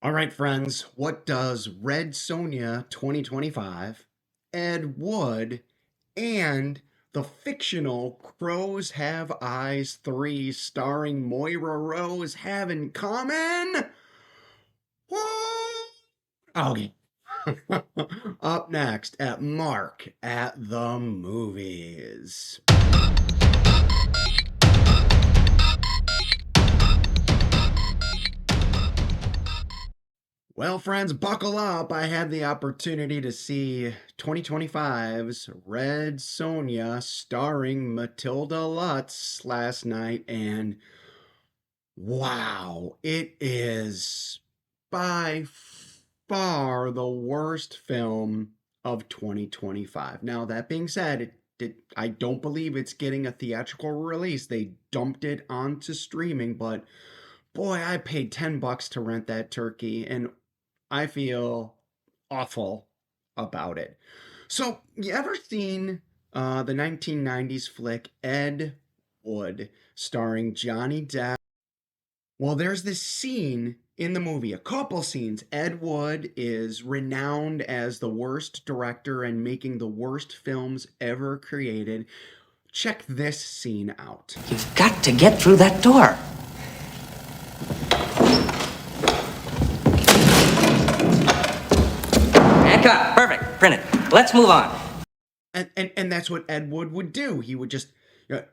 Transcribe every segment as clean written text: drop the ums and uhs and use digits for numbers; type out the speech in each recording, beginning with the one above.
All right, friends, what does Red Sonja 2025, Ed Wood, and the fictional Crows Have Eyes 3 starring Moira Rose have in common? Okay. Up next at Mark at the Movies. Well, friends, buckle up. I had the opportunity to see 2025's Red Sonja starring Matilda Lutz last night, and wow, it is by far the worst film of 2025. Now, that being said, I don't believe it's getting a theatrical release. They dumped it onto streaming, but boy, I paid $10 to rent that turkey, and I feel awful about it. So, you ever seen the 1990s flick Ed Wood starring Johnny Depp? Well, there's this scene in the movie, a couple scenes. Ed Wood is renowned as the worst director and making the worst films ever created. Check this scene out. You've got to get through that door. And cut. Perfect. Print it. Let's move on. And that's what Ed Wood would do. He would just, you know,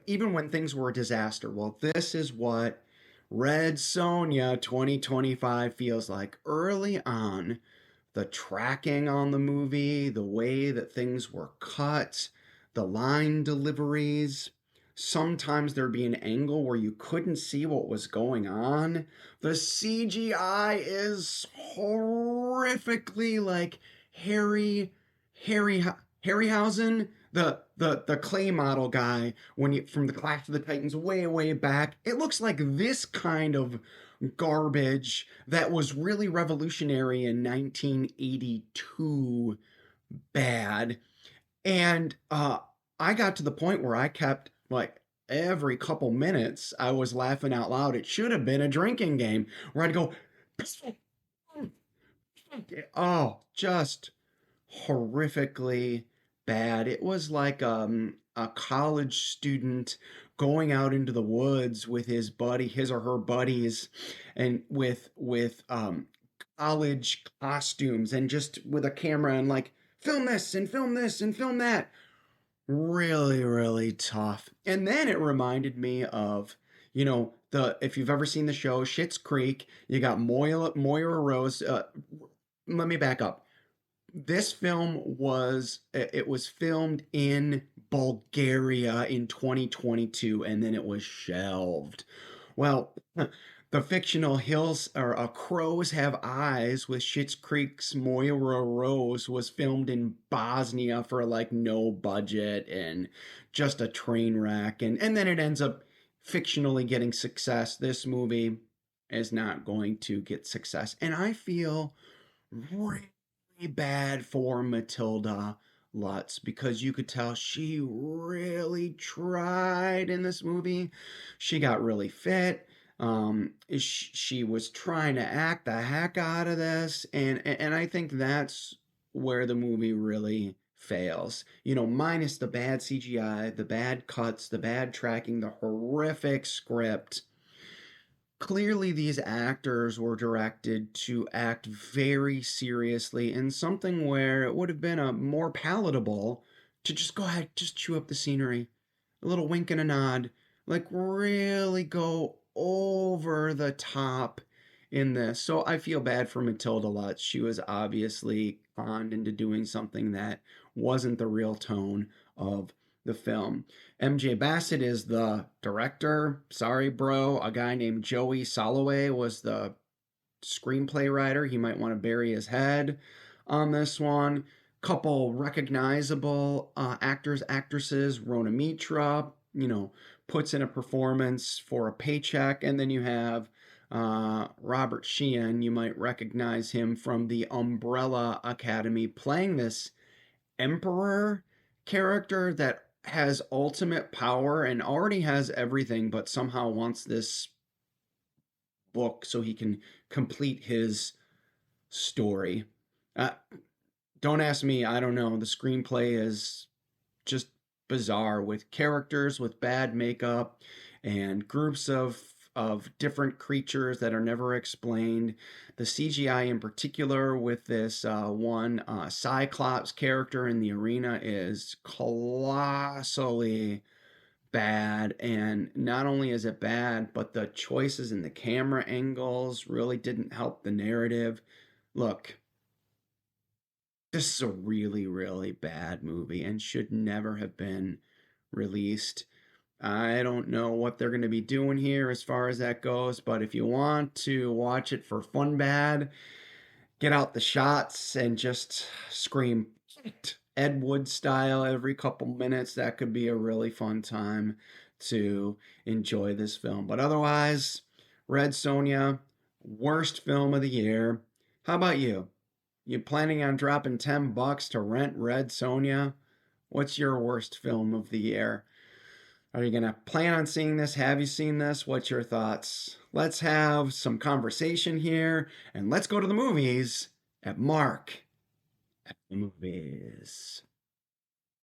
even when things were a disaster. Well, this is what Red Sonja 2025 feels like early on. The tracking on the movie, the way that things were cut, the line deliveries. Sometimes there'd be an angle where you couldn't see what was going on. The CGI is horrifically like Harry, Harry, Harryhausen, the clay model guy when you from the Clash of the Titans way back. It looks like this kind of garbage that was really revolutionary in 1982 bad. And I got to the point where I kept like every couple minutes I was laughing out loud. It should have been a drinking game where I'd go, oh, just horrifically bad. It was like a college student going out into the woods with his or her buddies, and with college costumes and just with a camera and like film this and film this and film that. Really tough. And then it reminded me of, the if you've ever seen the show Schitt's Creek, you got Moira Rose. Let me back up. This film was filmed in Bulgaria in 2022, and then it was shelved. Well, the fictional Hills or Crows Have Eyes with Schitt's Creek's Moira Rose was filmed in Bosnia for like no budget and just a train wreck, and then it ends up fictionally getting success. This movie is not going to get success, and I feel really bad for Matilda Lutz because you could tell she really tried in this movie. She got really fit. She was trying to act the heck out of this, and I think that's where the movie really fails. Minus the bad CGI, the bad cuts, the bad tracking, the horrific script. Clearly, these actors were directed to act very seriously in something where it would have been a more palatable to just go ahead, just chew up the scenery, a little wink and a nod, like really go over the top in this. So I feel bad for Matilda Lutz. She was obviously conned into doing something that wasn't the real tone of the film. MJ Bassett is the director. Sorry, bro. A guy named Joey Soloway was the screenplay writer. He might want to bury his head on this one. Couple recognizable actors, actresses. Rona Mitra, puts in a performance for a paycheck. And then you have Robert Sheehan. You might recognize him from the Umbrella Academy playing this emperor character that has ultimate power and already has everything, but somehow wants this book so he can complete his story. Uh, don't ask me, I don't know. The screenplay is just bizarre with characters with bad makeup and groups of different creatures that are never explained. The CGI in particular with this one Cyclops character in the arena is colossally bad, and not only is it bad, but the choices in the camera angles really didn't help the narrative. Look, this is a really, really bad movie and should never have been released. I don't know what they're going to be doing here as far as that goes, but if you want to watch it for fun bad, get out the shots and just scream Ed Wood style every couple minutes. That could be a really fun time to enjoy this film. But otherwise, Red Sonja, worst film of the year. How about you? You planning on dropping $10 to rent Red Sonja? What's your worst film of the year? Are you going to plan on seeing this? Have you seen this? What's your thoughts? Let's have some conversation here and let's go to the movies at Mark at the Movies.